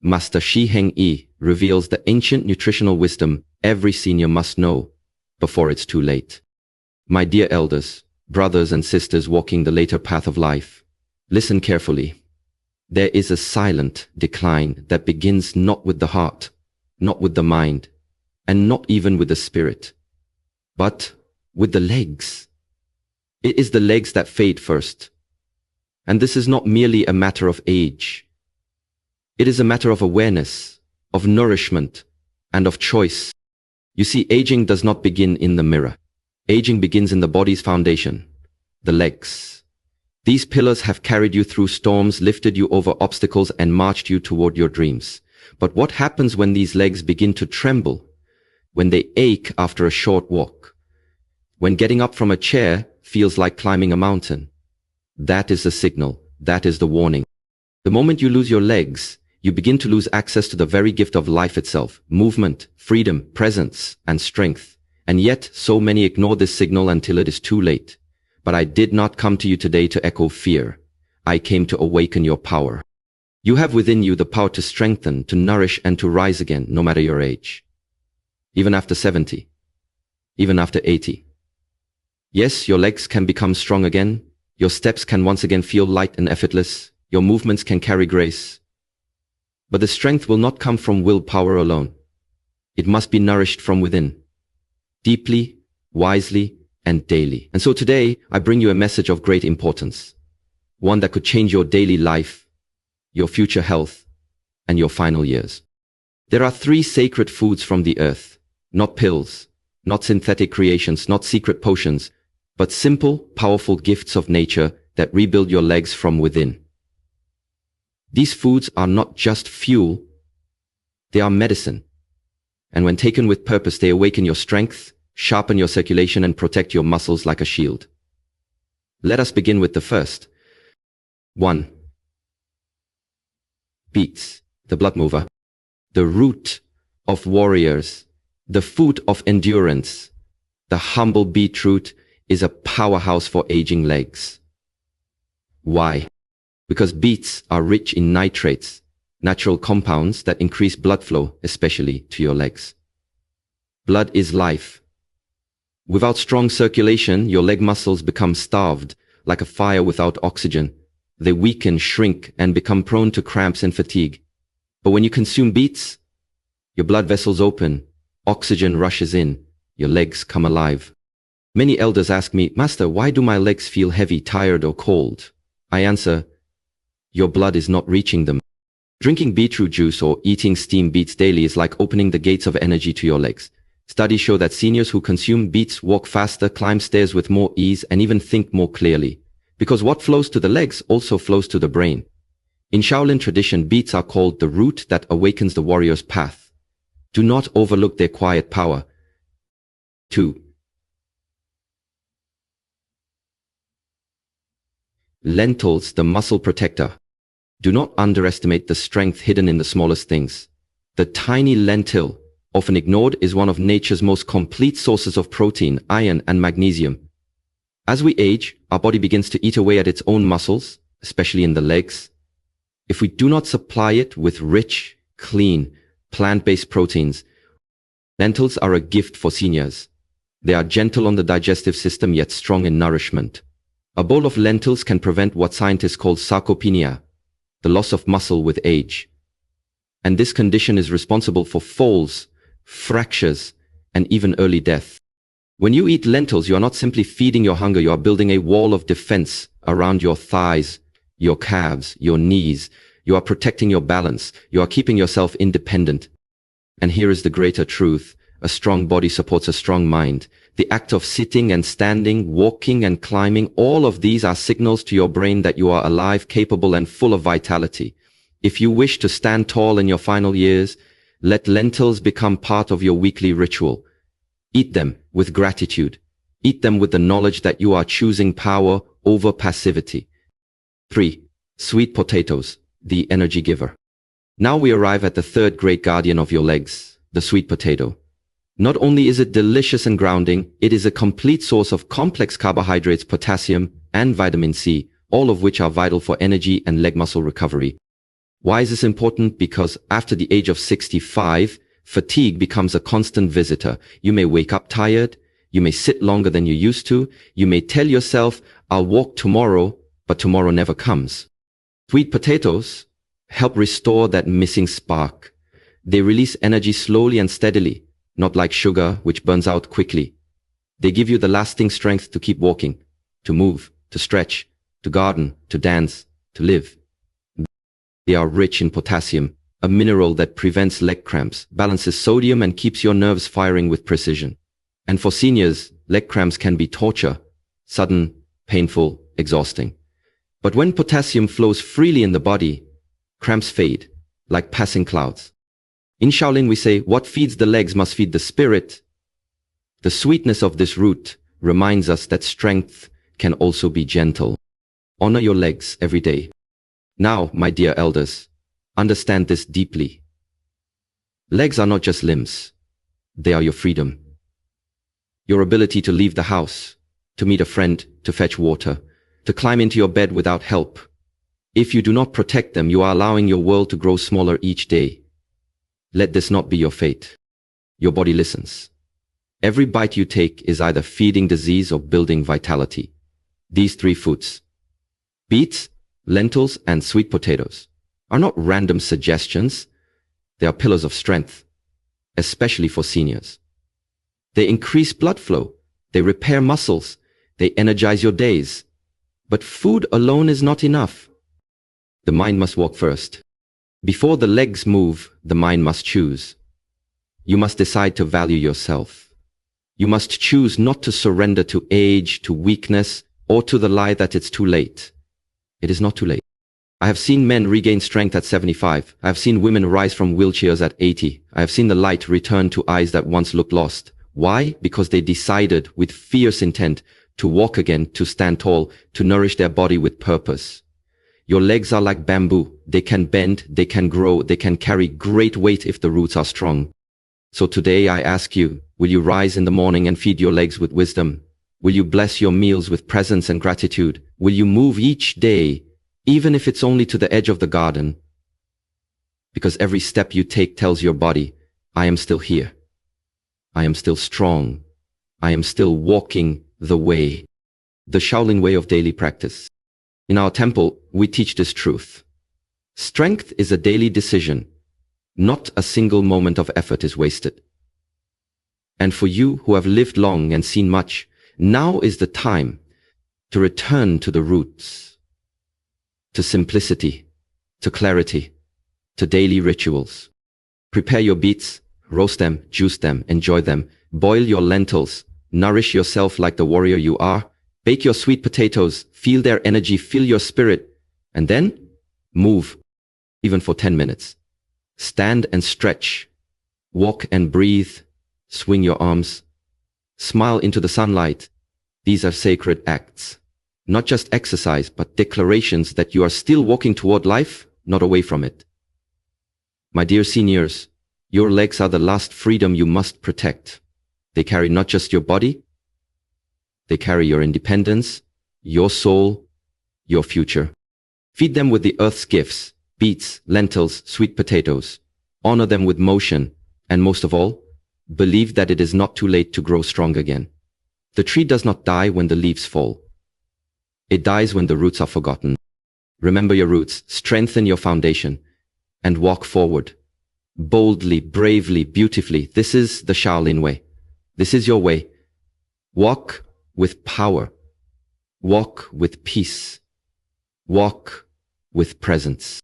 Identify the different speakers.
Speaker 1: Master Shi Heng Yi reveals the ancient nutritional wisdom every senior must know before it's too late. My dear elders, brothers and sisters walking the later path of life, listen carefully. There is a silent decline that begins not with the heart, not with the mind, and not even with the spirit, but with the legs. It is the legs that fade first. And this is not merely a matter of age. It is a matter of awareness, of nourishment, and of choice. You see, aging does not begin in the mirror. Aging begins in the body's foundation, the legs. These pillars have carried you through storms, lifted you over obstacles, and marched you toward your dreams. But what happens when these legs begin to tremble? When they ache after a short walk? When getting up from a chair feels like climbing a mountain? That is the signal. That is the warning. The moment you lose your legs, you begin to lose access to the very gift of life itself, movement, freedom, presence, and strength. And yet, so many ignore this signal until it is too late. But I did not come to you today to echo fear. I came to awaken your power. You have within you the power to strengthen, to nourish, and to rise again, no matter your age. Even after 70. Even after 80. Yes, your legs can become strong again. Your steps can once again feel light and effortless. Your movements can carry grace. But the strength will not come from willpower alone. It must be nourished from within. Deeply, wisely, and daily. And so today, I bring you a message of great importance. One that could change your daily life, your future health, and your final years. There are 3 sacred foods from the earth. Not pills, not synthetic creations, not secret potions, but simple, powerful gifts of nature that rebuild your legs from within. These foods are not just fuel, they are medicine. And when taken with purpose, they awaken your strength, sharpen your circulation, and protect your muscles like a shield. Let us begin with the first. 1. Beets, the blood mover, the root of warriors, the food of endurance. The humble beetroot is a powerhouse for aging legs. Why? Because beets are rich in nitrates, natural compounds that increase blood flow, especially to your legs. Blood is life. Without strong circulation, your leg muscles become starved, like a fire without oxygen. They weaken, shrink, and become prone to cramps and fatigue. But when you consume beets, your blood vessels open, oxygen rushes in, your legs come alive. Many elders ask me, Master, why do my legs feel heavy, tired, or cold? I answer, your blood is not reaching them. Drinking beetroot juice or eating steamed beets daily is like opening the gates of energy to your legs. Studies show that seniors who consume beets walk faster, climb stairs with more ease, and even think more clearly. Because what flows to the legs also flows to the brain. In Shaolin tradition, beets are called the root that awakens the warrior's path. Do not overlook their quiet power. 2. Lentils, the muscle protector. Do not underestimate the strength hidden in the smallest things. The tiny lentil, often ignored, is one of nature's most complete sources of protein, iron, and magnesium. As we age, our body begins to eat away at its own muscles, especially in the legs. If we do not supply it with rich, clean, plant-based proteins, lentils are a gift for seniors. They are gentle on the digestive system yet strong in nourishment. A bowl of lentils can prevent what scientists call sarcopenia, the loss of muscle with age. And this condition is responsible for falls, fractures, and even early death. When you eat lentils, you are not simply feeding your hunger, you are building a wall of defense around your thighs, your calves, your knees. You are protecting your balance. You are keeping yourself independent. And here is the greater truth. A strong body supports a strong mind. The act of sitting and standing, walking and climbing, all of these are signals to your brain that you are alive, capable, and full of vitality. If you wish to stand tall in your final years, let lentils become part of your weekly ritual. Eat them with gratitude. Eat them with the knowledge that you are choosing power over passivity. 3. Sweet potatoes, the energy giver. Now we arrive at the third great guardian of your legs, the sweet potato. Not only is it delicious and grounding, it is a complete source of complex carbohydrates, potassium, and vitamin C, all of which are vital for energy and leg muscle recovery. Why is this important? Because after the age of 65, fatigue becomes a constant visitor. You may wake up tired. You may sit longer than you used to. You may tell yourself, I'll walk tomorrow, but tomorrow never comes. Sweet potatoes help restore that missing spark. They release energy slowly and steadily, not like sugar, which burns out quickly. They give you the lasting strength to keep walking, to move, to stretch, to garden, to dance, to live. They are rich in potassium, a mineral that prevents leg cramps, balances sodium, and keeps your nerves firing with precision. And for seniors, leg cramps can be torture, sudden, painful, exhausting. But when potassium flows freely in the body, cramps fade, like passing clouds. In Shaolin we say, what feeds the legs must feed the spirit. The sweetness of this root reminds us that strength can also be gentle. Honor your legs every day. Now, my dear elders, understand this deeply. Legs are not just limbs. They are your freedom. Your ability to leave the house, to meet a friend, to fetch water, to climb into your bed without help. If you do not protect them, you are allowing your world to grow smaller each day. Let this not be your fate. Your body listens. Every bite you take is either feeding disease or building vitality. These three foods, beets, lentils, and sweet potatoes, are not random suggestions. They are pillars of strength, especially for seniors. They increase blood flow. They repair muscles. They energize your days. But food alone is not enough. The mind must walk first. Before the legs move, the mind must choose. You must decide to value yourself. You must choose not to surrender to age, to weakness, or to the lie that it's too late. It is not too late. I have seen men regain strength at 75. I have seen women rise from wheelchairs at 80. I have seen the light return to eyes that once looked lost. Why? Because they decided with fierce intent to walk again, to stand tall, to nourish their body with purpose. Your legs are like bamboo. They can bend, they can grow, they can carry great weight if the roots are strong. So today I ask you, will you rise in the morning and feed your legs with wisdom? Will you bless your meals with presence and gratitude? Will you move each day, even if it's only to the edge of the garden? Because every step you take tells your body, I am still here. I am still strong. I am still walking the way. The Shaolin way of daily practice. In our temple, we teach this truth. Strength is a daily decision. Not a single moment of effort is wasted. And for you who have lived long and seen much, now is the time to return to the roots, to simplicity, to clarity, to daily rituals. Prepare your beets, roast them, juice them, enjoy them. Boil your lentils, nourish yourself like the warrior you are. Bake your sweet potatoes, feel their energy, feel your spirit, and then move, even for 10 minutes. Stand and stretch, walk and breathe, swing your arms, smile into the sunlight. These are sacred acts, not just exercise, but declarations that you are still walking toward life, not away from it. My dear seniors, your legs are the last freedom you must protect. They carry not just your body, they carry your independence, your soul, your future. Feed them with the earth's gifts, beets, lentils, sweet potatoes. Honor them with motion, and most of all, believe that it is not too late to grow strong again. The tree does not die when the leaves fall. It dies when the roots are forgotten. Remember your roots, strengthen your foundation, and walk forward. Boldly, bravely, beautifully. This is the Shaolin way. This is your way. Walk with power. Walk with peace. Walk with presence.